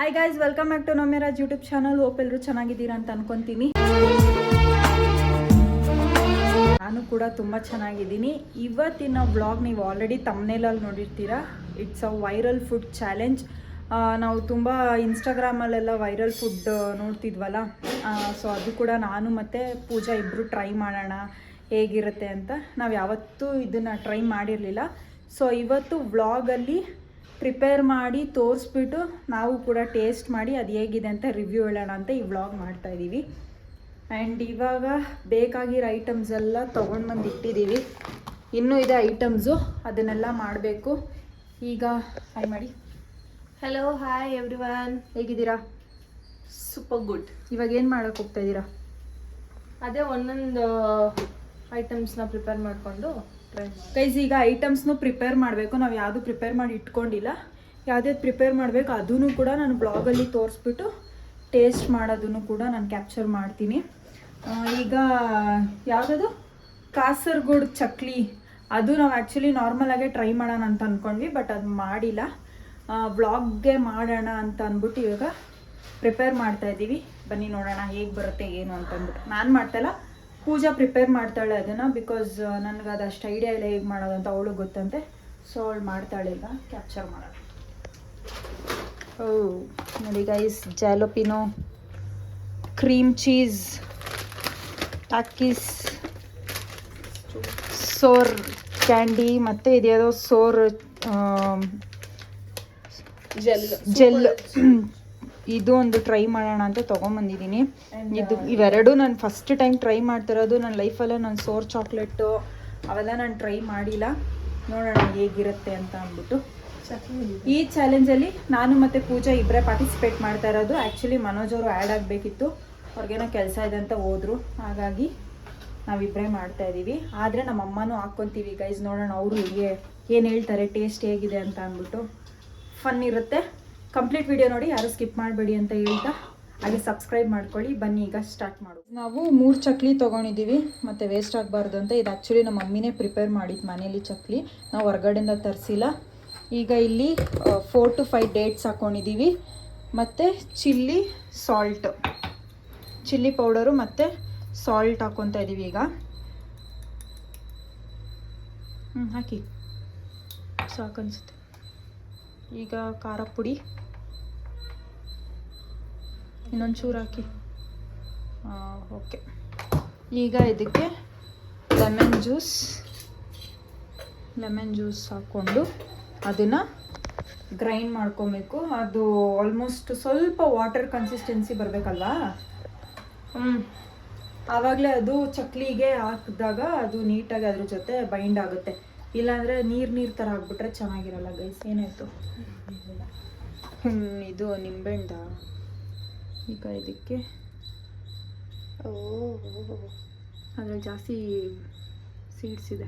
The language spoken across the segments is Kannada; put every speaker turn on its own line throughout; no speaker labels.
Hi guys, welcome back to Namyaraj YouTube channel. Hope ಎಲ್ಲರೂ ಚೆನ್ನಾಗಿದ್ದೀರಾ ಅಂತ ಅನ್ಕೊಂತೀನಿ. ನಾನು ಕೂಡ ತುಂಬ ಚೆನ್ನಾಗಿದ್ದೀನಿ. ಇವತ್ತಿನ ವ್ಲಾಗ್ ನೀವು ಆಲ್ರೆಡಿ ತಮ್ನೇಲಲ್ಲಿ ನೋಡಿರ್ತೀರಾ. It's a viral food challenge. ನಾವು ತುಂಬ ಇನ್ಸ್ಟಾಗ್ರಾಮಲ್ಲೆಲ್ಲ ವೈರಲ್ ಫುಡ್ ನೋಡ್ತಿದ್ವಲ್ಲ, ಸೊ ಅದು ಕೂಡ ನಾನು ಮತ್ತು ಪೂಜಾ ಇಬ್ಬರು ಟ್ರೈ ಮಾಡೋಣ ಹೇಗಿರುತ್ತೆ ಅಂತ. ನಾವು ಯಾವತ್ತೂ ಇದನ್ನು ಟ್ರೈ ಮಾಡಿರಲಿಲ್ಲ. ಸೊ ಇವತ್ತು ವ್ಲಾಗಲ್ಲಿ ಪ್ರಿಪೇರ್ ಮಾಡಿ ತೋರಿಸ್ಬಿಟ್ಟು ನಾವು ಕೂಡ ಟೇಸ್ಟ್ ಮಾಡಿ ಅದು ಹೇಗಿದೆ ಅಂತ ರಿವ್ಯೂ ಹೇಳೋಣ ಅಂತ ಈ ವ್ಲಾಗ್ ಮಾಡ್ತಾಯಿದ್ದೀವಿ. ಆ್ಯಂಡ್ ಇವಾಗ ಬೇಕಾಗಿರೋ ಐಟಮ್ಸ್ ಎಲ್ಲ ತೊಗೊಂಡು ಬಂದು ಇಟ್ಟಿದ್ದೀವಿ. ಇನ್ನೂ ಇದೆ ಐಟಮ್ಸು, ಅದನ್ನೆಲ್ಲ ಮಾಡಬೇಕು. ಈಗ ಹಾಯ್ ಮಾಡಿ.
Hello, hi everyone.
ಹೇಗಿದ್ದೀರಾ?
Super good.
ಇವಾಗ ಏನು ಮಾಡೋಕ್ಕೆ ಹೋಗ್ತಾಯಿದ್ದೀರಾ?
ಅದೇ ಒಂದೊಂದು ಐಟಮ್ಸ್ನ ಪ್ರಿಪೇರ್ ಮಾಡಿಕೊಂಡು
ಗೈಸ್, ಈಗ ಐಟಮ್ಸ್ನು ಪ್ರಿಪೇರ್ ಮಾಡಬೇಕು. ನಾವು ಯಾವುದು ಪ್ರಿಪೇರ್ ಮಾಡಿ ಇಟ್ಕೊಂಡಿಲ್ಲ. ಯಾವುದ್ಯಾವ್ದು ಪ್ರಿಪೇರ್ ಮಾಡಬೇಕು ಅದೂ ಕೂಡ ನಾನು ಬ್ಲಾಗಲ್ಲಿ ತೋರಿಸ್ಬಿಟ್ಟು ಟೇಸ್ಟ್ ಮಾಡೋದನ್ನು ಕೂಡ ನಾನು ಕ್ಯಾಪ್ಚರ್ ಮಾಡ್ತೀನಿ. ಈಗ ಯಾವುದದು ಕಾಸರಗೋಡು ಚಕ್ಲಿ, ಅದು ನಾವು ಆ್ಯಕ್ಚುಲಿ ನಾರ್ಮಲಾಗೆ ಟ್ರೈ ಮಾಡೋಣ ಅಂತ ಅಂದ್ಕೊಂಡ್ವಿ, ಬಟ್ ಅದು ಮಾಡಿಲ್ಲ. ವ್ಲಾಗ್ಗೆ ಮಾಡೋಣ ಅಂತ ಅಂದ್ಬಿಟ್ಟು ಇವಾಗ ಪ್ರಿಪೇರ್ ಮಾಡ್ತಾಯಿದ್ದೀವಿ. ಬನ್ನಿ ನೋಡೋಣ ಹೇಗೆ ಬರುತ್ತೆ ಏನು ಅಂತಂದ್ಬಿಟ್ಟು. ನಾನು ಮಾಡ್ತಾಯಿಲ್ಲ, ಪೂಜಾ ಪ್ರಿಪೇರ್ ಮಾಡ್ತಾಳೆ ಅದನ್ನು. ಬಿಕಾಸ್ ನನಗೆ ಅದು ಅಷ್ಟು ಐಡಿಯಾ ಇಲ್ಲ ಹೇಗೆ ಮಾಡೋದಂತ, ಅವಳು ಗೊತ್ತಂತೆ. ಸೊ ಅವಳು ಮಾಡ್ತಾಳೆ. ಈಗ ಕ್ಯಾಪ್ಚರ್ ಮಾಡೋಣ. ಓ ನೋಡಿ guys, jalapeno, cream cheese, takis, sour candy, ಮತ್ತು ಇದ್ಯಾವುದೋ ಸೋರ್ ಜೆಲ್ ಇದು ಒಂದು ಟ್ರೈ ಮಾಡೋಣ ಅಂತ ತೊಗೊಂಬಂದಿದ್ದೀನಿ. ಇವೆರಡು ನಾನು ಫಸ್ಟ್ ಟೈಮ್ ಟ್ರೈ ಮಾಡ್ತಿರೋದು ನನ್ನ ಲೈಫಲ್ಲೇ. ನಾನು ಸೋರ್ ಚಾಕ್ಲೇಟು ಅವೆಲ್ಲ ನಾನು ಟ್ರೈ ಮಾಡಿಲ್ಲ. ನೋಡೋಣ ಹೇಗಿರುತ್ತೆ ಅಂತ ಅಂದ್ಬಿಟ್ಟು. ಈ ಚಾಲೆಂಜಲ್ಲಿ ನಾನು ಮತ್ತು ಪೂಜಾ ಇಬ್ಬರೇ ಪಾರ್ಟಿಸಿಪೇಟ್ ಮಾಡ್ತಾ ಇರೋದು. ಆ್ಯಕ್ಚುಲಿ ಮನೋಜ್ ಅವರು ಆ್ಯಡ್ ಆಗಬೇಕಿತ್ತು, ಅವ್ರಿಗೇನೋ ಕೆಲಸ ಇದೆ ಅಂತ ಹೋದರು. ಹಾಗಾಗಿ ನಾವಿಬ್ಬರೇ ಮಾಡ್ತಾಯಿದ್ದೀವಿ. ಆದರೆ ನಮ್ಮ ಅಮ್ಮನೂ ಹಾಕ್ಕೊತೀವಿ ಗೈಸ್. ನೋಡೋಣ ಅವರು ಹೇಗೆ ಏನು ಹೇಳ್ತಾರೆ, ಟೇಸ್ಟ್ ಹೇಗಿದೆ ಅಂತ ಅಂದ್ಬಿಟ್ಟು. ಫನ್ ಇರುತ್ತೆ. ಕಂಪ್ಲೀಟ್ ವಿಡಿಯೋ ನೋಡಿ, ಯಾರು ಸ್ಕಿಪ್ ಮಾಡಬೇಡಿ ಅಂತ ಹೇಳ್ತಾ ಹಾಗೆ ಸಬ್ಸ್ಕ್ರೈಬ್ ಮಾಡ್ಕೊಳ್ಳಿ. ಬನ್ನಿ ಈಗ ಸ್ಟಾರ್ಟ್ ಮಾಡೋದು. ನಾವು 3 ಚಕ್ಲಿ ತೊಗೊಂಡಿದ್ದೀವಿ, ಮತ್ತು ವೇಸ್ಟ್ ಆಗಬಾರ್ದು ಅಂತ. ಇದು ಆ್ಯಕ್ಚುಲಿ ನಮ್ಮ ಮಮ್ಮಿನೇ ಪ್ರಿಪೇರ್ ಮಾಡಿದ್ದು ಮನೇಲಿ ಚಕ್ಲಿ, ನಾವು ಹೊರಗಡೆಯಿಂದ ತರಿಸಿಲ್ಲ. ಈಗ ಇಲ್ಲಿ 4 to 5 ಡೇಟ್ಸ್ ಹಾಕ್ಕೊಂಡಿದ್ದೀವಿ, ಮತ್ತು ಚಿಲ್ಲಿ ಪೌಡರು ಮತ್ತು ಸಾಲ್ಟ್ ಹಾಕ್ಕೊತಾ ಇದ್ದೀವಿ. ಈಗ ಹಾಕಿ ಸಾಕನ್ಸುತ್ತೆ. ಈಗ ಖಾರ ಪುಡಿ ಇನ್ನೊಂದು ಚೂರು ಹಾಕಿ. ಓಕೆ. ಈಗ ಇದಕ್ಕೆ ಲೆಮನ್ ಜ್ಯೂಸ್ ಹಾಕ್ಕೊಂಡು ಅದನ್ನು ಗ್ರೈಂಡ್ ಮಾಡ್ಕೊಬೇಕು. ಅದು ಆಲ್ಮೋಸ್ಟ್ ಸ್ವಲ್ಪ ವಾಟರ್ ಕನ್ಸಿಸ್ಟೆನ್ಸಿ ಬರಬೇಕಲ್ವಾ, ಆವಾಗಲೇ ಅದು ಚಕ್ಲಿಗೆ ಹಾಕಿದಾಗ ಅದು ನೀಟಾಗಿ ಅದ್ರ ಜೊತೆ ಬೈಂಡ್ ಆಗುತ್ತೆ. ಇಲ್ಲಾಂದರೆ ನೀರು ಥರ ಆಗಿಬಿಟ್ರೆ ಚೆನ್ನಾಗಿರಲ್ಲ ಗೈಸ್. ಏನಾಯಿತು? ಇದು ನಿಂಬೆಹಣ್ಣ. ಈಗ ಇದಕ್ಕೆ ಅದ್ರಲ್ಲಿ ಜಾಸ್ತಿ ಸೀಡ್ಸ್ ಇದೆ,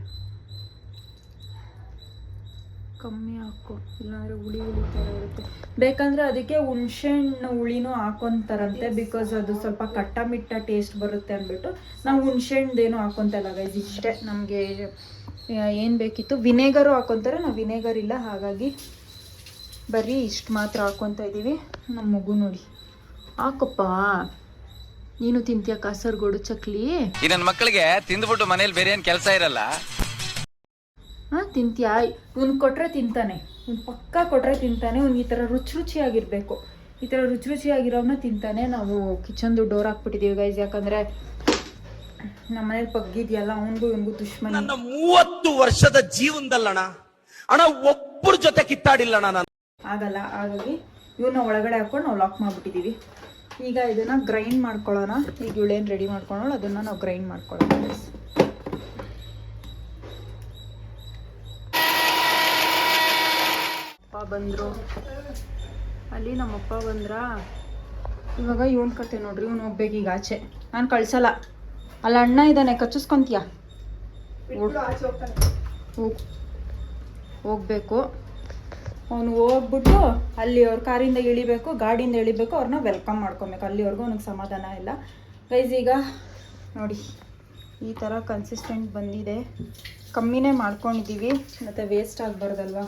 ಕಮ್ಮಿ ಹಾಕೋ, ಇಲ್ಲಾಂದರೆ ಹುಳಿ ಥರ ಇರುತ್ತೆ. ಬೇಕಂದರೆ ಅದಕ್ಕೆ ಹುಣ್ಸೆಹಣ್ಣು ಹುಳಿನೂ ಹಾಕೊತಾರಂತೆ. ಬಿಕಾಸ್ ಅದು ಸ್ವಲ್ಪ ಕಟ್ಟ ಮಿಟ್ಟ ಟೇಸ್ಟ್ ಬರುತ್ತೆ ಅಂದ್ಬಿಟ್ಟು ನಾವು ಹುಣ್ಸೆಹಣ್ಣೇನು ಹಾಕೊತಾ ಇಲ್ಲ ಗೈಸ್. ಇಷ್ಟೇ ನಮಗೆ ಏನು ಬೇಕಿತ್ತು. ವಿನೇಗರು ಹಾಕೊತಾರೆ, ನಾವು ವಿನೇಗರ್ ಇಲ್ಲ, ಹಾಗಾಗಿ ಬರೀ ಇಷ್ಟು ಮಾತ್ರ ಹಾಕ್ಕೊತಾ ಇದ್ದೀವಿ. ನಮ್ಮ ಮಗು ನೋಡಿ, ಹಾಕಪ್ಪ ನೀನು ತಿಂತೀಯ ಕಾಸರಗೋಡು ಚಕ್ಲಿ?
ನನ್ನ ಮಕ್ಕಳಿಗೆ ತಿಂದ್ಬಿಟ್ಟು ಮನೇಲಿ ಬೇರೆ ಏನು ಕೆಲಸ ಇರಲ್ಲ.
ಹಾಂ, ತಿಂತೀಯಾ? ಇವ್ನು ಕೊಟ್ಟರೆ ತಿಂತಾನೆ, ಇವ್ನು ಪಕ್ಕ ಕೊಟ್ಟರೆ ತಿಂತಾನೆ. ಅವ್ನು ಈ ಥರ ರುಚಿಯಾಗಿರಬೇಕು, ಈ ಥರ ರುಚಿಯಾಗಿರೋವನ್ನ ತಿಂತಾನೆ. ನಾವು ಕಿಚನ್ದು ಡೋರ್ ಹಾಕ್ಬಿಟ್ಟಿದ್ದೀವಿ ಗೈಸ್, ಯಾಕಂದರೆ ನಮ್ಮ ಮನೇಲಿ ಪಗ್ಗಿದೆಯಲ್ಲ, ಅವನಿಗೂ ಇವನಿಗೂ ದುಶ್ಮನಿ.
ನನ್ನ 30 ವರ್ಷದ ಜೀವನದಲ್ಲಣ ಅಣ್ಣ ಒಬ್ಬರ ಜೊತೆ ಕಿತ್ತಾಡಿಲ್ಲ ನಾನು,
ಆಗಲ್ಲ. ಹಾಗಾಗಿ ಇವನ್ನ ಒಳಗಡೆ ಹಾಕ್ಕೊಂಡು ನಾವು ಲಾಕ್ ಮಾಡಿಬಿಟ್ಟಿದ್ದೀವಿ. ಈಗ ಇದನ್ನು ಗ್ರೈಂಡ್ ಮಾಡ್ಕೊಳ್ಳೋಣ. ಈಗ ಇವಳೇನು ರೆಡಿ ಮಾಡ್ಕೊಳ್ಳೋಣ, ಅದನ್ನು ನಾವು ಗ್ರೈಂಡ್ ಮಾಡ್ಕೊಳ್ಳೋಣ. ಅಪ್ಪ ಬಂದರು, ಅಲ್ಲಿ ನಮ್ಮಪ್ಪ ಬಂದ್ರ. ಇವಾಗ ಇವನ್ ಕತೆ ನೋಡ್ರಿ, ಇವನು ಹೋಗ್ಬೇಕು ಈಗ ಆಚೆ. ನಾನು ಕಳ್ಸಲ್ಲ, ಅಲ್ಲ ಅಣ್ಣ ಇದ್ದಾನೆ, ಕಚ್ಚಿಸ್ಕೊಂತೀಯ? ಹೋಗ್ಬೇಕು. ಅವನು ಹೋಗ್ಬಿಟ್ಟು ಅಲ್ಲಿ ಅವ್ರ ಕಾರಿಂದ ಇಳಿಬೇಕು, ಗಾಡಿಯಿಂದ ಇಳಿಬೇಕು, ಅವ್ರನ್ನ ವೆಲ್ಕಮ್ ಮಾಡ್ಕೊಬೇಕು. ಅಲ್ಲಿವರೆಗೂ ಅವ್ನಿಗೆ ಸಮಾಧಾನ ಇಲ್ಲ ಗೈಸ್. ಈಗ ನೋಡಿ ಈ ಥರ ಕನ್ಸಿಸ್ಟೆಂಟ್ ಬಂದಿದೆ. ಕಮ್ಮಿನೇ ಮಾಡ್ಕೊಂಡಿದ್ದೀವಿ, ಮತ್ತು ವೇಸ್ಟ್ ಆಗಬಾರ್ದಲ್ವ.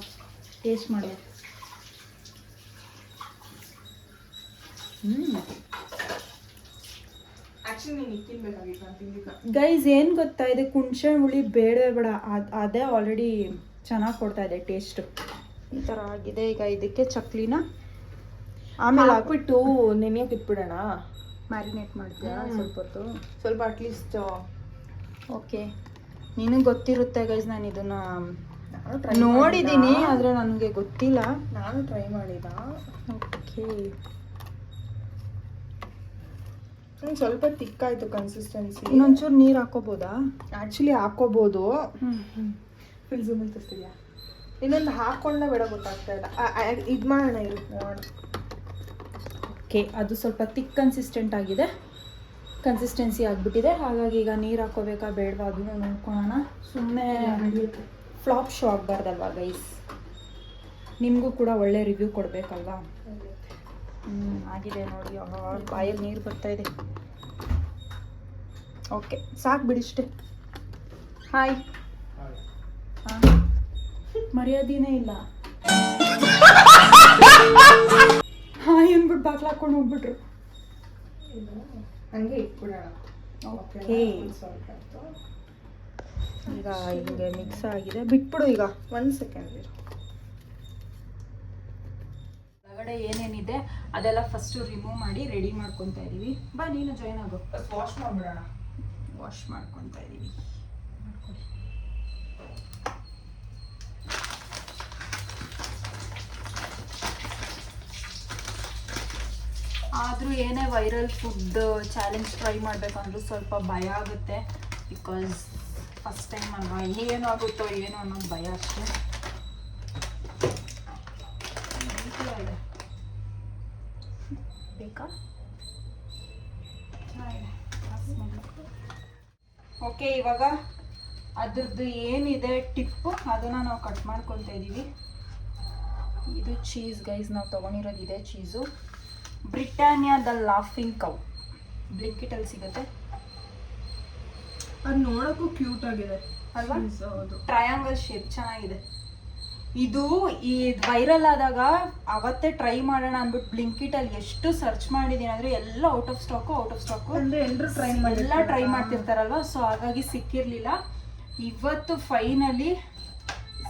ಟೇಸ್ಟ್ ಮಾಡಿ.
ಆಕ್ಚುಲಿ ನೀನು ಇಕ್ಕಿಲ್ಬೇಕಾಗಿತ್ತು ನಾನು ತಿಂದಿಲ್ಲ.
ಗೈಸ್ ಏನು ಗೊತ್ತಾ ಇದೆ, ಹುಣಸೆ ಹುಳಿ ಬೇಡವೇ ಬೇಡ, ಅದೇ ಆಲ್ರೆಡಿ ಚೆನ್ನಾಗಿ ಕೊಡ್ತಾ ಇದೆ ಟೇಸ್ಟ್. ಈ ಥರ ಆಗಿದೆ. ಈಗ ಇದಕ್ಕೆ ಚಕ್ಲಿನ ಆಮೇಲೆ
ಹಾಕ್ಬಿಟ್ಟು ನೆನೆಯಕ್ಕೆ ಇಟ್ಬಿಡೋಣ.
ಮ್ಯಾರಿನೇಟ್ ಮಾಡ್ತೀಯಾ ಸ್ವಲ್ಪ ಹೊತ್ತು?
ಸ್ವಲ್ಪ ಅಟ್ಲೀಸ್ಟ್.
ಓಕೆ, ನಿನಗೆ ಗೊತ್ತಿರುತ್ತೆ ಗೈಸ್, ನಾನು ಇದನ್ನ ನೋಡಿದ್ದೀನಿ ಆದರೆ ನನಗೆ ಗೊತ್ತಿಲ್ಲ.
ನಾನು ಟ್ರೈ ಮಾಡಿದ.
ಓಕೆ,
ಸ್ವಲ್ಪ ತಿಕ್ಕಾಯ್ತು ಕನ್ಸಿಸ್ಟೆನ್ಸಿ.
ಇನ್ನೊಂಚೂರು ನೀರು ಹಾಕೋಬೋದಾ?
ಆ್ಯಕ್ಚುಲಿ ಹಾಕೋಬೋದು. ಫುಲ್ ಝೂಮಲ್ಲಿ ತರಿಸ್ತಿದ್ಯಾ? ಇನ್ನೊಂದು ಹಾಕ್ಕೊಂಡ ಬೇಡ ಗೊತ್ತಾಗ್ತಾ ಇಲ್ಲ. ಇದು ಮಾಡೋಣ, ಇರು ನೋಡೋಣ.
ಓಕೆ, ಅದು ಸ್ವಲ್ಪ ತಿಕ್ ಕನ್ಸಿಸ್ಟೆನ್ಸಿ ಆಗಿಬಿಟ್ಟಿದೆ. ಹಾಗಾಗಿ ಈಗ ನೀರು ಹಾಕೋಬೇಕಾ ಬೇಡವಾ ಅದನ್ನು ನೋಡ್ಕೊಳ್ಳೋಣ. ಸುಮ್ಮನೆ ಫ್ಲಾಪ್ ಶೋ ಆಗಬಾರ್ದಲ್ವಾ ಗೈಸ್, ನಿಮಗೂ ಕೂಡ ಒಳ್ಳೆ ರಿವ್ಯೂ ಕೊಡಬೇಕಲ್ವಾ. ಆಗಿದೆ ನೋಡಿ, ಬಾಯಲ್ಲಿ ನೀರು ಬರ್ತಾ ಇದೆ. ಓಕೆ, ಸಾಕು ಬಿಡಿಷ್ಟೇ. ಹಾಯ್. ಮರ್ಯಾದೆನೇ ಇಲ್ಲ. ಹಾಯ್ ಅಂದ್ಬಿಟ್ಟು ಬಾಗ್ಲು ಹಾಕೊಂಡು ಹೋಗ್ಬಿಟ್ರು.
ಹಂಗೆ ಇಟ್ಬಿಡೋಣ.
ಓಕೆ, ಈಗ ಹಿಂಗೆ ಮಿಕ್ಸ್ ಆಗಿದೆ, ಬಿಟ್ಬಿಡು ಈಗ.
1 ಸೆಕೆಂಡ್ ಇರು.
ಒಳಗಡೆ ಏನೇನಿದೆ ಅದೆಲ್ಲ ಫಸ್ಟು ರಿಮೂವ್ ಮಾಡಿ ರೆಡಿ ಮಾಡ್ಕೊತಾ ಇದೀವಿ. ಬಾ ನೀನು ಜಾಯ್ನ್ ಆಗು.
ವಾಶ್ ಮಾಡ್ಬಿಡೋಣ.
ವಾಶ್ ಮಾಡ್ಕೊತಾ ಇದೀವಿ. ಆದರೂ ಏನೇ ವೈರಲ್ ಫುಡ್ ಚಾಲೆಂಜ್ ಟ್ರೈ ಮಾಡಬೇಕಂದ್ರೂ ಸ್ವಲ್ಪ ಭಯ ಆಗುತ್ತೆ. ಬಿಕಾಸ್ ಫಸ್ಟ್ ಟೈಮ್ ಅಲ್ವಾ, ಏನಾಗುತ್ತೋ ಏನೋ ಅನ್ನೋದು ಭಯ ಅಷ್ಟೇ. ಬೇಕಾ? ಓಕೆ, ಇವಾಗ ಅದ್ರದ್ದು ಏನಿದೆ ಟಿಪ್ಪು ಅದನ್ನು ನಾವು ಕಟ್ ಮಾಡ್ಕೊತಾ ಇದ್ದೀವಿ. ಇದು ಚೀಸ್ ಗೈಸ್, ನಾವು ತೊಗೊಂಡಿರೋದು ಇದೆ cheese. Britannia the laughing cow, ಬ್ಲಿಂಕಿಟಲ್ಲಿ ಸಿಗುತ್ತೆ.
ಅದು ನೋಡೋಕ್ಕೂ ಕ್ಯೂಟ್ ಆಗಿದೆ
ಅಲ್ವಾ?
ಹೌದು.
ಟ್ರಯಾಂಗಲ್ ಶೇಪ್ ಚೆನ್ನಾಗಿದೆ. ಇದು ಈ ವೈರಲ್ ಆದಾಗ ಅವತ್ತೇ ಟ್ರೈ ಮಾಡೋಣ ಅಂದ್ಬಿಟ್ಟು ಬ್ಲಿಂಕಿಟಲ್ಲಿ ಎಷ್ಟು ಸರ್ಚ್ ಮಾಡಿದ್ದೀನಿ ಅಂದರೆ ಎಲ್ಲ ಔಟ್ ಆಫ್ ಸ್ಟಾಕು
ಅಂದರೆ ಎಲ್ಲರೂ
ಎಲ್ಲ ಟ್ರೈ ಮಾಡ್ತಿರ್ತಾರಲ್ವ, ಸೊ ಹಾಗಾಗಿ ಸಿಕ್ಕಿರಲಿಲ್ಲ. ಇವತ್ತು ಫೈನಲಿ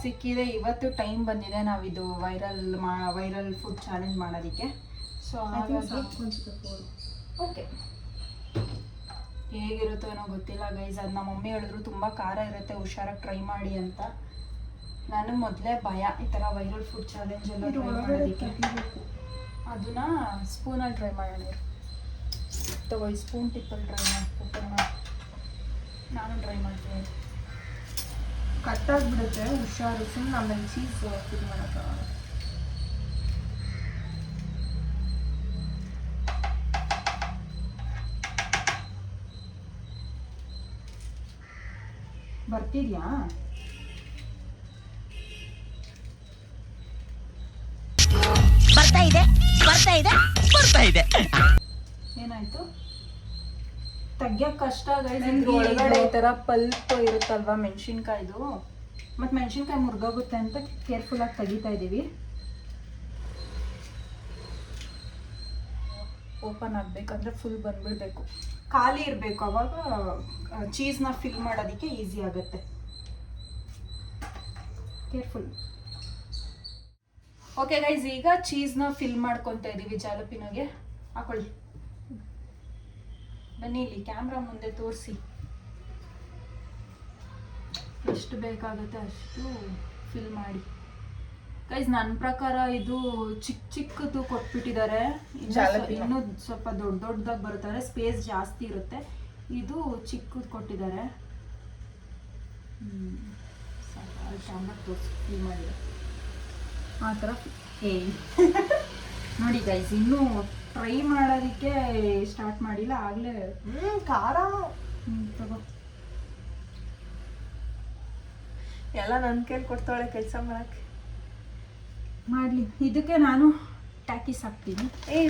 ಸಿಕ್ಕಿದೆ. ಇವತ್ತು ಟೈಮ್ ಬಂದಿದೆ ನಾವಿದು ವೈರಲ್ ಫುಡ್ ಚಾಲೆಂಜ್ ಮಾಡೋದಕ್ಕೆ. ಸೊ ಹಾಗಾಗಿ ಓಕೆ, ಹೇಗಿರುತ್ತೋ ಏನೋ ಗೊತ್ತಿಲ್ಲ ಗೈಸ್. ಅದು ನಮ್ಮ ಮಮ್ಮಿ ಹೇಳಿದ್ರು ತುಂಬ ಖಾರ ಇರುತ್ತೆ, ಹುಷಾರಾಗಿ ಟ್ರೈ ಮಾಡಿ ಅಂತ. ನನಗೆ ಮೊದಲೇ ಭಯ ಈ ಥರ ವೈರಲ್ ಫುಡ್ ಚಾಲೆಂಜ್ ಎಲ್ಲ ಟ್ರೈ ಮಾಡೋದಕ್ಕೆ. ಅದನ್ನ ಸ್ಪೂನಲ್ಲಿ ಟ್ರೈ ಮಾಡೋಣ. ತಗೋ, ಈ ಸ್ಪೂನ್ ಟಿಪ್ಪಲ್ಲಿ ಟ್ರೈ ಮಾಡಿ. ನಾನು ಟ್ರೈ ಮಾಡ್ತೀನಿ.
ಕಟ್ಟಾಗ್ಬಿಡುತ್ತೆ, ಹುಷಾರು. ಸುಮ್ಮನೆ ಆಮೇಲೆ ಚೀಸ್ ಇದು ಮಾಡೋಕ್ಕಾಗಲ್ಲ.
ಬರ್ತಿದ್ಯಾ?
ಬರ್ತಾ ಇದೆ.
ಏನಾಯ್ತು? ತೆಗ್ಯಕ್ಕೆ ಕಷ್ಟ ಗೈಸ್. ಒಳಗಡೆ ಈ ಥರ ಪಲ್ಪ್ ಇರುತ್ತಲ್ವಾ ಮೆಣಸಿನ್ಕಾಯ್ದು, ಮತ್ತು ಮೆಣಸಿನ್ಕಾಯಿ ಮುರಿದೋಗುತ್ತೆ ಅಂತ ಕೇರ್ಫುಲ್ಲಾಗಿ ತೆಗಿತಾ ಇದ್ದೀವಿ. ಓಪನ್ ಆಗಬೇಕಂದ್ರೆ ಫುಲ್ ಬಂದ್ಬಿಡ್ಬೇಕು, ಖಾಲಿ ಇರಬೇಕು. ಅವಾಗ ಚೀಸ್ನ ಫಿಲ್ ಮಾಡೋದಕ್ಕೆ ಈಸಿ ಆಗುತ್ತೆ. ಕೇರ್ಫುಲ್. ಓಕೆ ಗೈಸ್, ಈಗ ಚೀಸ್ನ ಫಿಲ್ ಮಾಡ್ಕೊತಾ ಇದ್ದೀವಿ. ಜಾಲಪಿನೋಗೆ ಹಾಕೊಳ್ಳಿ. ಬನ್ನಿ ಇಲ್ಲಿ ಕ್ಯಾಮ್ರಾ ಮುಂದೆ ತೋರಿಸಿ. ಎಷ್ಟು ಬೇಕಾಗುತ್ತೆ ಅಷ್ಟು ಫಿಲ್ ಮಾಡಿ ಗೈಸ್. ನನ್ನ ಪ್ರಕಾರ ಇದು ಚಿಕ್ಕದು ಕೊಟ್ಬಿಟ್ಟಿದ್ದಾರೆ. ಇನ್ನೂ ಸ್ವಲ್ಪ ದೊಡ್ಡದಾಗಿ ಬರ್ತಾರೆ, ಸ್ಪೇಸ್ ಜಾಸ್ತಿ ಇರುತ್ತೆ. ಇದು ಚಿಕ್ಕದು ಕೊಟ್ಟಿದ್ದಾರೆ. ಕ್ಯಾಮ್ರಾ ತೋರಿಸಿ ಫಿಲ್ ಮಾಡಿ ಆ ಥರ. ನೋಡಿ ಗೈಸ್, ಇನ್ನೂ ಟ್ರೈ ಮಾಡೋದಕ್ಕೆ ಸ್ಟಾರ್ಟ್ ಮಾಡಿಲ್ಲ, ಆಗಲೇ
ಖಾರ
ತಗೋ.
ಎಲ್ಲ ನನ್ನ ಕೈಲಿ ಕೊಡ್ತಾಳೆ ಕೆಲಸ ಮಾಡಕ್ಕೆ.
ಮಾಡಲಿ. ಇದಕ್ಕೆ ನಾನು ಟ್ಯಾಕಿಸ್ ಹಾಕ್ತೀನಿ.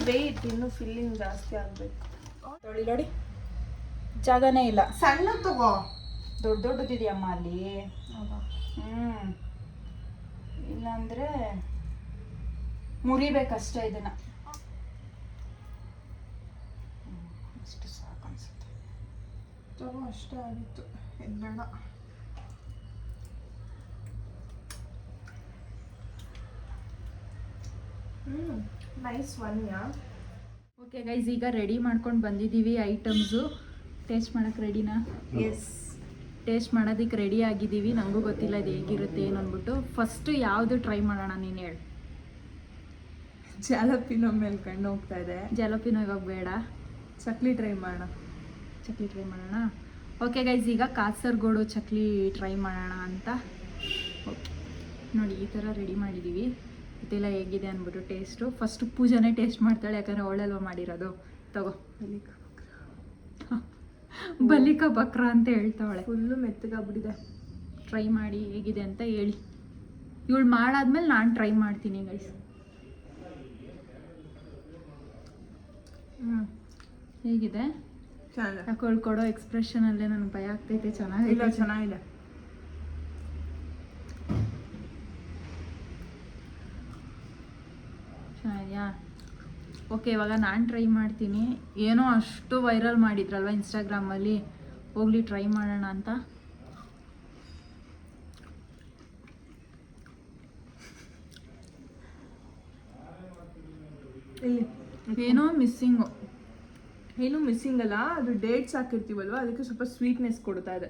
ವೆಯ್ಟ್, ಇನ್ನೂ ಫಿಲ್ಲಿಂಗ್ ಜಾಸ್ತಿ ಆಗಬೇಕು.
ನೋಡಿ, ಜಾಗನೇ ಇಲ್ಲ.
ಸಣ್ಣ ತಗೋ.
ದೊಡ್ಡದಿದೆಯಮ್ಮ ಅಲ್ಲಿ. ಇಲ್ಲಾಂದರೆ ಮುರಿಬೇಕಷ್ಟೇ ಇದನ್ನು. ಇಷ್ಟು ಸಾಕು ಅನ್ಸುತ್ತೆ.
ತಗೋ ಅಷ್ಟೇ ಆಗಿತ್ತು, ಇದು ಬೇಡ. ನೈಸ್ ಒನ್ ಯಾ.
ಓಕೆ ಗೈಸ್, ಈಗ ರೆಡಿ ಮಾಡ್ಕೊಂಡು ಬಂದಿದ್ದೀವಿ ಐಟಮ್ಸು. ಟೇಸ್ಟ್ ಮಾಡೋಕ್ಕೆ ರೆಡಿನಾ?
ಎಸ್,
ಟೇಸ್ಟ್ ಮಾಡೋದಕ್ಕೆ ರೆಡಿ ಆಗಿದ್ದೀವಿ. ನನಗೂ ಗೊತ್ತಿಲ್ಲ ಇದು ಹೇಗಿರುತ್ತೆ ಏನು ಅಂದ್ಬಿಟ್ಟು. ಫಸ್ಟು ಯಾವುದು ಟ್ರೈ ಮಾಡೋಣ, ನೀನು ಹೇಳು.
ಜಾಲಪಿನೋ ಮೇಲೆ ಕಣ್ಣು ಹೋಗ್ತಾ ಇದೆ.
ಜಲಪಿನೋ ಇವಾಗ ಬೇಡ,
ಚಕ್ಲಿ ಟ್ರೈ ಮಾಡೋಣ.
ಚಕ್ಲಿ ಟ್ರೈ ಮಾಡೋಣ. ಓಕೆ ಗೈಸ್, ಈಗ ಕಾಸರಗೋಡು ಚಕ್ಲಿ ಟ್ರೈ ಮಾಡೋಣ ಅಂತ. ಓಕೆ ನೋಡಿ, ಈ ಥರ ರೆಡಿ ಮಾಡಿದ್ದೀವಿ. ಇದೆಲ್ಲ ಹೇಗಿದೆ ಅಂದ್ಬಿಟ್ಟು ಟೇಸ್ಟು. ಫಸ್ಟು ಪೂಜಾನೇ ಟೇಸ್ಟ್ ಮಾಡ್ತಾಳೆ, ಯಾಕಂದರೆ ಅವಳೆಲ್ವ ಮಾಡಿರೋದು. ತಗೋ. ಬಲಿಕಾ ಬಕ್ರ ಅಂತ ಹೇಳ್ತಾವಳೆ.
ಫುಲ್ಲು ಮೆತ್ತಗಾಗ್ಬಿಟ್ಟಿದೆ.
ಟ್ರೈ ಮಾಡಿ ಹೇಗಿದೆ ಅಂತ ಹೇಳಿ. ಇವಳು ಮಾಡಾದ್ಮೇಲೆ ನಾನು ಟ್ರೈ ಮಾಡ್ತೀನಿ ಗೈಸ್. ಹೇಗಿದೆ?
ಚೆನ್ನಾಗಿದೆ.
ಯಾಕೆ ಅವಳು ಕೊಡೋ ಎಕ್ಸ್ಪ್ರೆಷನಲ್ಲೇ ನನಗೆ ಭಯ ಆಗ್ತೈತೆ.
ಇಲ್ಲ, ಚೆನ್ನಾಗಿದೆ.
ಚೆನ್ನಾಗಿದೆಯಾ? ಓಕೆ, ಇವಾಗ ನಾನು ಟ್ರೈ ಮಾಡ್ತೀನಿ. ಏನೋ ಅಷ್ಟು ವೈರಲ್ ಮಾಡಿದ್ರಲ್ವ ಇನ್ಸ್ಟಾಗ್ರಾಮಲ್ಲಿ, ಹೋಗ್ಲಿ ಟ್ರೈ ಮಾಡೋಣ ಅಂತ.
ಇಲ್ಲಿ
ಏನೋ ಮಿಸ್ಸಿಂಗು.
ಏನು ಮಿಸ್ಸಿಂಗ್ ಅಲ್ಲ, ಅದು ಡೇಟ್ಸ್ ಹಾಕಿರ್ತೀವಲ್ವ, ಅದಕ್ಕೆ ಸ್ವಲ್ಪ ಸ್ವೀಟ್ನೆಸ್ ಕೊಡ್ತಾ ಇದೆ.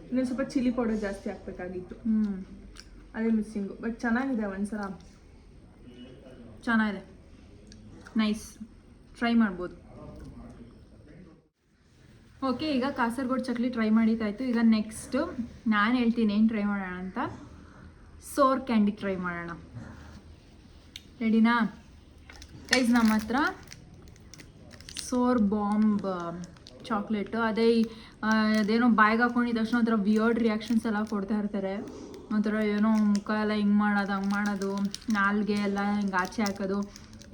ಇನ್ನೊಂದು ಸ್ವಲ್ಪ ಚಿಲ್ಲಿ ಪೌಡರ್ ಜಾಸ್ತಿ ಹಾಕ್ಬೇಕಾಗಿತ್ತು, ಅದೇ ಮಿಸ್ಸಿಂಗು. ಬಟ್ ಚೆನ್ನಾಗಿದೆ, ಒಂದ್ಸಲ
ಚೆನ್ನಾಗಿದೆ, ನೈಸ್, ಟ್ರೈ ಮಾಡ್ಬೋದು. ಓಕೆ, ಈಗ ಕಾಸರಗೋಡು ಚಕ್ಲಿ ಟ್ರೈ ಮಾಡಿದ್ದಾಯಿತು. ಈಗ ನೆಕ್ಸ್ಟು ನಾನು ಹೇಳ್ತೀನಿ ಏನು ಟ್ರೈ ಮಾಡೋಣ ಅಂತ. ಸೋರ್ ಕ್ಯಾಂಡಿ ಟ್ರೈ ಮಾಡೋಣ. ರೆಡಿನಾ ಗೈಸ್? ನಮ್ಮ ಹತ್ರ ಸೋರ್ ಬಾಂಬ್ ಚಾಕ್ಲೇಟು, ಅದೇನೋ ಬಾಯಿಗೆ ಹಾಕೊಂಡಿದ ತಕ್ಷಣ ಒಂಥರ ವಿಯರ್ಡ್ ರಿಯಾಕ್ಷನ್ಸ್ ಎಲ್ಲ ಕೊಡ್ತಾ ಇರ್ತಾರೆ. ಒಂಥರ ಏನೋ ಮುಖ ಎಲ್ಲ ಹಿಂಗೆ ಮಾಡೋದು, ಹಂಗೆ ಮಾಡೋದು, ನಾಲ್ಗೆ ಎಲ್ಲ ಹಿಂಗೆ ಆಚೆ ಹಾಕೋದು,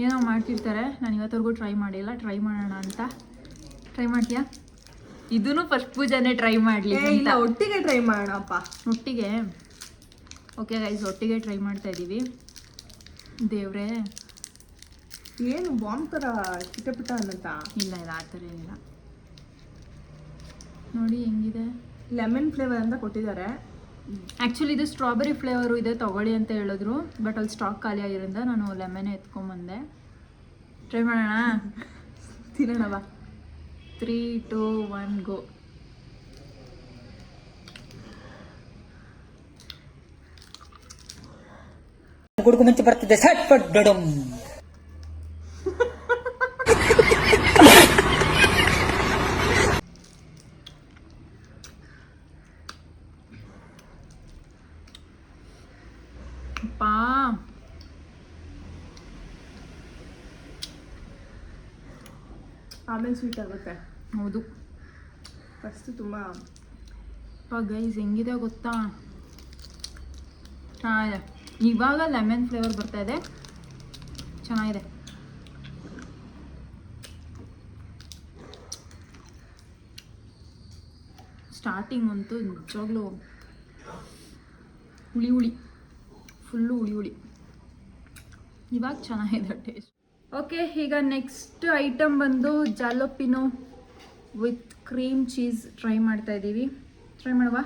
ಏನೋ ಮಾಡ್ತಿರ್ತಾರೆ. ನಾನು ಇವತ್ತವರೆಗೂ ಟ್ರೈ ಮಾಡಿಲ್ಲ, ಟ್ರೈ ಮಾಡೋಣ ಅಂತ. ಟ್ರೈ ಮಾಡ್ತೀಯಾ? ಇದೂ ಫಸ್ಟ್ ಪೂಜಾನೇ ಟ್ರೈ ಮಾಡಲಿ
ಇಲ್ಲ, ಒಟ್ಟಿಗೆ ಟ್ರೈ ಮಾಡೋಣಪ್ಪ.
ಒಟ್ಟಿಗೆ. ಓಕೆ ಗೈಸ್, ಒಟ್ಟಿಗೆ ಟ್ರೈ ಮಾಡ್ತಾ ಇದ್ದೀವಿ. ದೇವ್ರೇ,
ಏನು ಬಾಂಬ್ ಥರ ಚಿಟಪಿಟ ಅನ್ನತ್ತಾ?
ಇಲ್ಲ ಆ ಥರ ಏನಿಲ್ಲ. ನೋಡಿ ಹೆಂಗಿದೆ.
ಲೆಮನ್ ಫ್ಲೇವರ್ ಅಂತ ಕೊಟ್ಟಿದ್ದಾರೆ.
ಆ್ಯಕ್ಚುಲಿ ಇದು ಸ್ಟ್ರಾಬೆರಿ ಫ್ಲೇವರು ಇದೆ, ತಗೊಳ್ಳಿ ಅಂತ ಹೇಳಿದ್ರು. ಬಟ್ ಅಲ್ಲಿ ಸ್ಟಾಕ್ ಖಾಲಿ ಆಗಿರೋದ್ರಿಂದ ನಾನು ಲೆಮನ್ ಎತ್ಕೊಂಬಂದೆ. ಟ್ರೈ ಮಾಡೋಣ,
ತಿನ್ನೋಣವಾ?
3, 2, 1 ಗೋ.
ಗುಡುಗು ಮುಂಚೆ ಬರ್ತಿದ್ದೆ ಸಟ್ ಪಟ್ ಡಡಮ್.
ಪಾ
ಆಮೇಲೆ ಸ್ವೀಟ್ ಆಗುತ್ತೆ.
ಹೌದು.
ಫಸ್ಟ್ ತುಂಬ
ಗೈಸ್ ಹೆಂಗಿದೆ ಗೊತ್ತಾ? ಚೆನ್ನಾಗಿದೆ. ಇವಾಗ ಲೆಮನ್ ಫ್ಲೇವರ್ ಬರ್ತಾ ಇದೆ, ಚೆನ್ನಾಗಿದೆ. ಸ್ಟಾರ್ಟಿಂಗ್ ಅಂತೂ ನಿಜವಾಗ್ಲೂ ಹುಳಿ ಫುಲ್ಲು ಹುಳಿ. ಇವಾಗ ಚೆನ್ನಾಗಿದೆ ಟೇಸ್ಟ್. ಓಕೆ, ಈಗ ನೆಕ್ಸ್ಟ್ ಐಟಮ್ ಬಂದು ಜಾಲಪಿನೋ ವಿತ್ ಕ್ರೀಮ್ ಚೀಸ್ ಟ್ರೈ ಮಾಡ್ತಾ ಇದ್ದೀವಿ. ಟ್ರೈ ಮಾಡುವ?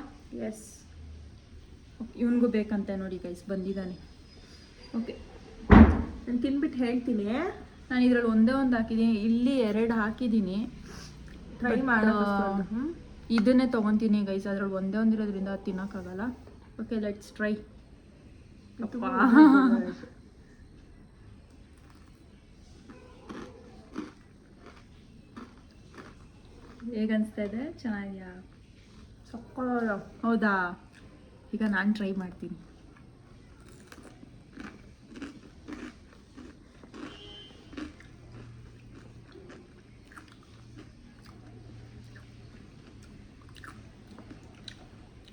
ಎಸ್.
ಇವನಿಗೂ ಬೇಕಂತ ನೋಡಿ ಗೈಸ್, ಬಂದಿದ್ದಾನೆ. ಓಕೆ,
ನಾನು ತಿನ್ಬಿಟ್ಟು ಹೇಳ್ತೀನಿ.
ನಾನು ಇದರಲ್ಲಿ ಒಂದೇ ಒಂದು ಹಾಕಿದ್ದೀನಿ, ಇಲ್ಲಿ 2 ಹಾಕಿದ್ದೀನಿ.
ಟ್ರೈ ಮಾಡೋ
ಇದನ್ನೇ ತೊಗೊತೀನಿ ಗೈಸ್, ಅದ್ರಲ್ಲಿ ಒಂದೇ ಒಂದಿರೋದ್ರಿಂದ ಅದು ತಿನ್ನೋಕ್ಕಾಗಲ್ಲ. Okay, let's try. ಹೇಗನ್ಸ್ತಾ ಇದೆ? ಚೆನ್ನಾಗಿದೆಯಾ?
ಸಕ್ಕತ್ತಾಗಿದೆ.
ಹೌದಾ? ಈಗ ನಾನು ಟ್ರೈ ಮಾಡ್ತೀನಿ.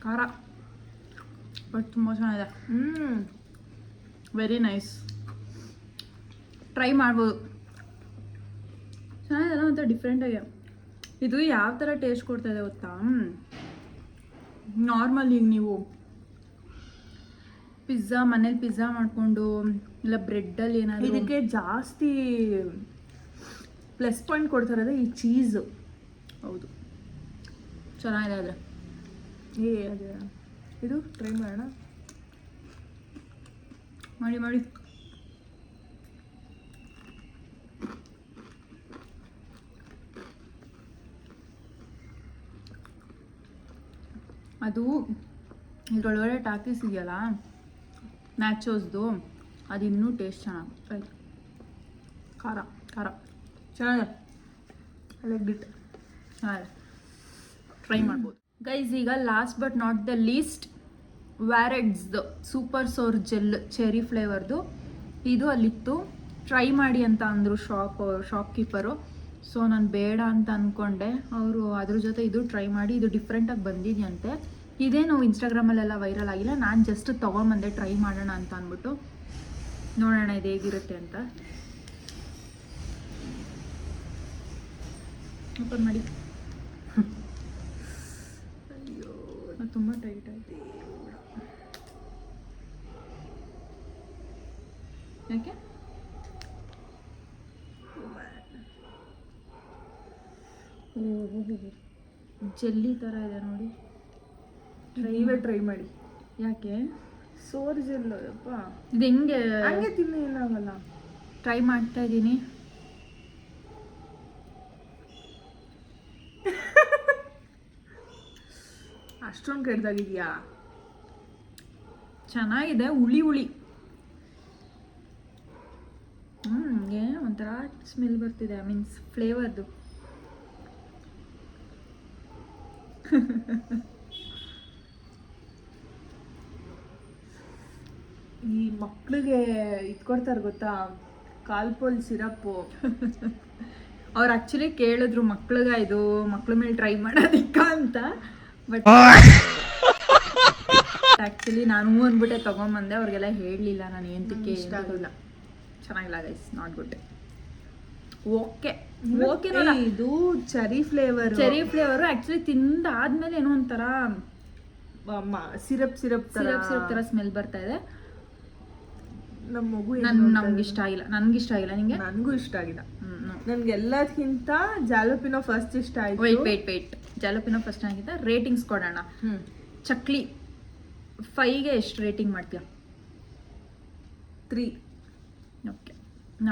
ಖಾರ ಬಟ್ ತುಂಬ ಚೆನ್ನಾಗಿದೆ. ವೆರಿ ನೈಸ್, ಟ್ರೈ ಮಾಡ್ಬೋದು. ಚೆನ್ನಾಗಿದೆ, ಒಂಥರ ಡಿಫ್ರೆಂಟಾಗಿ. ಇದು ಯಾವ ಥರ ಟೇಸ್ಟ್ ಕೊಡ್ತಾ ಇದೆ ಗೊತ್ತಾ? ನಾರ್ಮಲ್ ಈಗ ನೀವು ಮನೇಲಿ ಪಿಜ್ಜಾ ಮಾಡಿಕೊಂಡು ಇಲ್ಲ ಬ್ರೆಡ್ಡಲ್ಲಿ ಏನಾದರೂ
ಇದಕ್ಕೆ ಜಾಸ್ತಿ ಪ್ಲಸ್ ಪಾಯಿಂಟ್ ಕೊಡ್ತಾರದು ಈ ಚೀಸು. ಹೌದು,
ಚೆನ್ನಾಗಿದೆ ಆದರೆ.
ಅದೇ ಇದು ಟ್ರೈ ಮಾಡೋಣ.
ಮಾಡಿ ಅದು ಇದ್ರೊಳಗಡೆ ಟಾಕೀಸ್ ಇದೆಯಲ್ಲ ನ್ಯಾಚೋಸ್ದು, ಅದು ಇನ್ನೂ ಟೇಸ್ಟ್ ಚೆನ್ನಾಗಿ.
ಖಾರ ಚೆನ್ನಾಗಿದೆ.
ಟ್ರೈ ಮಾಡ್ಬೋದು ಗೈಸ್. ಈಗ last but not the least, ವ್ಯಾರೆಡ್ಸ್ದು ಸೂಪರ್ ಸೋರ್ ಜೆಲ್ ಚೆರಿ ಫ್ಲೇವರ್ದು ಇದು ಅಲ್ಲಿತ್ತು. ಟ್ರೈ ಮಾಡಿ ಅಂತ ಅಂದರು ಶಾಪ್ ಕೀಪರು. ಸೊ ನಾನು ಬೇಡ ಅಂತ ಅಂದ್ಕೊಂಡೆ. ಅವರು ಅದ್ರ ಜೊತೆ ಇದು ಟ್ರೈ ಮಾಡಿ, ಇದು ಡಿಫ್ರೆಂಟಾಗಿ ಬಂದಿದೆಯಂತೆ. ಇದೇನು ಇನ್ಸ್ಟಾಗ್ರಾಮಲ್ಲೆಲ್ಲ ವೈರಲ್ ಆಗಿಲ್ಲ, ನಾನು ಜಸ್ಟ್ ತೊಗೊಂಬಂದೆ ಟ್ರೈ ಮಾಡೋಣ ಅಂತ ಅಂದ್ಬಿಟ್ಟು. ನೋಡೋಣ ಇದು ಹೇಗಿರುತ್ತೆ ಅಂತ. ಓಪನ್ ಮಾಡಿ. ಅಯ್ಯೋ, ಅದು ತುಂಬ ಟೈಟ್ ಆಯ್ತು. ಯಾಕೆ? ಜೆಲ್ಲಿ ಥರ ಇದೆ ನೋಡಿ.
ನೀವೇ ಟ್ರೈ ಮಾಡಿ.
ಯಾಕೆ?
ಸೋರ್ ಜೆಲ್ ಅಪ್ಪ,
ಇದು ಹೆಂಗೆ?
ಹಂಗೆ ತಿನ್ನು, ಏನಾಗಲ್ಲ.
ಟ್ರೈ ಮಾಡ್ತಾ ಇದ್ದೀನಿ.
ಅಷ್ಟೊಂದು ಕೆಡ್ದಾಗಿದ್ಯಾ?
ಚೆನ್ನಾಗಿದೆ, ಹುಳಿ. ಏನು ಒಂಥರ ಸ್ಮೆಲ್ ಬರ್ತಿದೆ, ಮೀನ್ಸ್ ಫ್ಲೇವರ್ದು.
ಈ ಮಕ್ಳಿಗೆ ಇಟ್ಕೊಡ್ತಾರೆ ಗೊತ್ತಾ, ಕಾಲ್ಪೋಲ್ ಸಿರಪ್ಪು.
ಅವ್ರು ಆ್ಯಕ್ಚುಲಿ ಕೇಳಿದ್ರು ಮಕ್ಳಿಗೆ ಇದು ಮಕ್ಳ ಮೇಲೆ ಟ್ರೈ ಮಾಡೋದಿಕ್ಕ ಅಂತ. ಬಟ್ ಆ್ಯಕ್ಚುಲಿ ನಾನು ಅಂದ್ಬಿಟ್ಟೆ ತೊಗೊಂಬಂದೆ. ಅವ್ರಿಗೆಲ್ಲ ಹೇಳಲಿಲ್ಲ ನಾನು ಎಂತಕ್ಕೆ.
ಇಷ್ಟ ಆಗಿಲ್ಲ.
ಚೆನ್ನಾಗಿಲ್ಲ ಗೈಸ್, ನಾಟ್ ಗುಡ್. ಓಕೆ
ಇದು cherry flavour.
Cherry flavour actually ತಿಂದಾದ್ಮೇಲೆ ಏನೋ ಒಂಥರ
ಸಿರಪ್
ಥರ ಸ್ಮೆಲ್ ಬರ್ತಾ ಇದೆ.
ನಮ್ಮ ಮಗು
ನಮ್ಗೆ ಇಷ್ಟ ಆಗಿಲ್ಲ. ನನಗಿಷ್ಟ ಆಗಿಲ್ಲ. ನಿಂಗೆ?
ನನಗೂ ಇಷ್ಟ ಆಗಿಲ್ಲ. ನನ್ಗೆ ಎಲ್ಲದಕ್ಕಿಂತ ಜಾಲಪಿನೋ ಫಸ್ಟ್ ಇಷ್ಟ ಆಯ್ತು.
ವೇಟ್ ಜಾಲಪಿನೋ ಫಸ್ಟ್ ಆಗಿದ್ದ. ರೇಟಿಂಗ್ಸ್ ಕೊಡೋಣ. ಚಕ್ಲಿ 5ಗೆ ಎಷ್ಟು ರೇಟಿಂಗ್ ಮಾಡ್ತೀಯ?
3.
ಓಕೆ,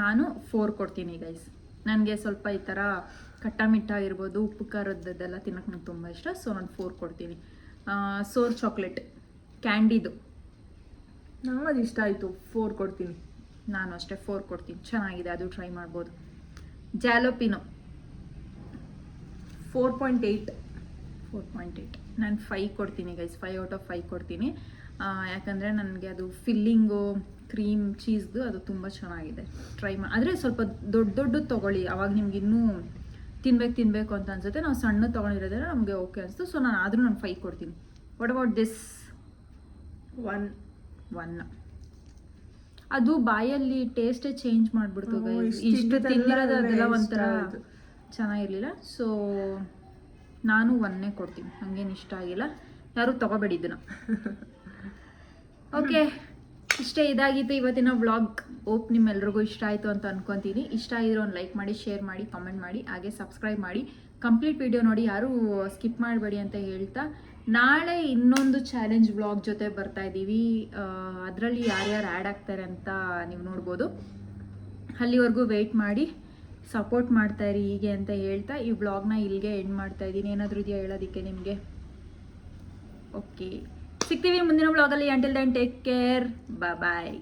ನಾನು 4 ಕೊಡ್ತೀನಿ ಗೈಸ್. ನನಗೆ ಸ್ವಲ್ಪ ಈ ಥರ ಖಟ್ಟ ಮಿಟ್ಟ ಆಗಿರ್ಬೋದು, ಉಪ್ಪು ಖಾರದ್ದೆಲ್ಲ ತಿನ್ನೋಕೆ ನಂಗೆ ತುಂಬ ಇಷ್ಟ. ಸೊ ನಾನು 4 ಕೊಡ್ತೀನಿ. ಸೋರ್ ಚಾಕ್ಲೇಟ್ ಕ್ಯಾಂಡಿದು
ನಂಗೆ ಅದು ಇಷ್ಟ ಆಯಿತು, 4 ಕೊಡ್ತೀನಿ.
ನಾನು ಅಷ್ಟೇ 4 ಕೊಡ್ತೀನಿ. ಚೆನ್ನಾಗಿದೆ, ಅದು ಟ್ರೈ ಮಾಡ್ಬೋದು. ಜಾಲೋಪಿನೋ
4.8.
ನಾನು 5 ಕೊಡ್ತೀನಿ ಗೈಸ್. 5 ಔಟ್ ಆಫ್ 5 ಕೊಡ್ತೀನಿ. ಯಾಕಂದರೆ ನನಗೆ ಅದು ಫಿಲ್ಲಿಂಗು ಕ್ರೀಮ್ ಚೀಸ್ದು ಅದು ತುಂಬ ಚೆನ್ನಾಗಿದೆ. ಟ್ರೈ ಆದರೆ ಸ್ವಲ್ಪ ದೊಡ್ಡ ತೊಗೊಳ್ಳಿ, ಅವಾಗ ನಿಮ್ಗೆ ಇನ್ನೂ ತಿನ್ಬೇಕು ಅಂತ ಅನ್ಸುತ್ತೆ. ನಾವು ಸಣ್ಣ ತೊಗೊಂಡಿರೋದ್ರೆ ನಮಗೆ ಓಕೆ ಅನಿಸ್ತು. ಸೊ ನಾನು 5 ಕೊಡ್ತೀನಿ. What about this?
1.
ಅದು ಬಾಯಲ್ಲಿ ಟೇಸ್ಟೇ ಚೇಂಜ್ ಮಾಡಿಬಿಡ್ತು ಗೈಸ್. ಇಷ್ಟು ತಿಂದಿರೋದು ಅದೆಲ್ಲ ಒಂಥರ ಚೆನ್ನಾಗಿರಲಿಲ್ಲ. ಸೊ ನಾನು 1 ಕೊಡ್ತೀನಿ. ನನಗೇನು ಇಷ್ಟ ಆಗಿಲ್ಲ. ಯಾರೂ ತೊಗೋಬೇಡಿದ್ದನ್ನ. ಓಕೆ, ಇಷ್ಟೇ. ಇದಾಗಿತ್ತು ಇವತ್ತಿನ ವ್ಲಾಗ್. ಹೋಪ್ ನಿಮ್ಮೆಲ್ರಿಗೂ ಇಷ್ಟ ಆಯಿತು ಅಂತ ಅನ್ಕೊತೀನಿ. ಇಷ್ಟ ಆಗಿದ್ರೆ ಒಂದು ಲೈಕ್ ಮಾಡಿ, ಶೇರ್ ಮಾಡಿ, ಕಮೆಂಟ್ ಮಾಡಿ, ಹಾಗೆ ಸಬ್ಸ್ಕ್ರೈಬ್ ಮಾಡಿ. ಕಂಪ್ಲೀಟ್ ವಿಡಿಯೋ ನೋಡಿ, ಯಾರೂ ಸ್ಕಿಪ್ ಮಾಡಬೇಡಿ ಅಂತ ಹೇಳ್ತಾ, ನಾಳೆ ಇನ್ನೊಂದು ಚಾಲೆಂಜ್ ವ್ಲಾಗ್ ಜೊತೆ ಬರ್ತಾ ಇದ್ದೀವಿ. ಅದರಲ್ಲಿ ಯಾರ್ಯಾರು ಆ್ಯಡ್ ಆಗ್ತಾರೆ ಅಂತ ನೀವು ನೋಡ್ಬೋದು. ಅಲ್ಲಿವರೆಗೂ ವೆಯ್ಟ್ ಮಾಡಿ, ಸಪೋರ್ಟ್ ಮಾಡ್ತಾಯಿರಿ ಹೀಗೆ ಅಂತ ಹೇಳ್ತಾ ಈ ವ್ಲಾಗ್ನ ಇಲ್ಲಿಗೆ ಎಂಡ್ ಮಾಡ್ತಾ ಇದ್ದೀನಿ. ಏನಾದರೂ ಇದೆಯಾ ಹೇಳೋದಕ್ಕೆ ನಿಮಗೆ? ಓಕೆ, ಸಿಗ್ತೀವಿ ಮುಂದಿನ ವ್ಲಾಗಲ್ಲಿ. ಅಂಟಿಲ್ ದೆನ್ ಟೇಕ್ ಕೇರ್, ಬಾಯ್.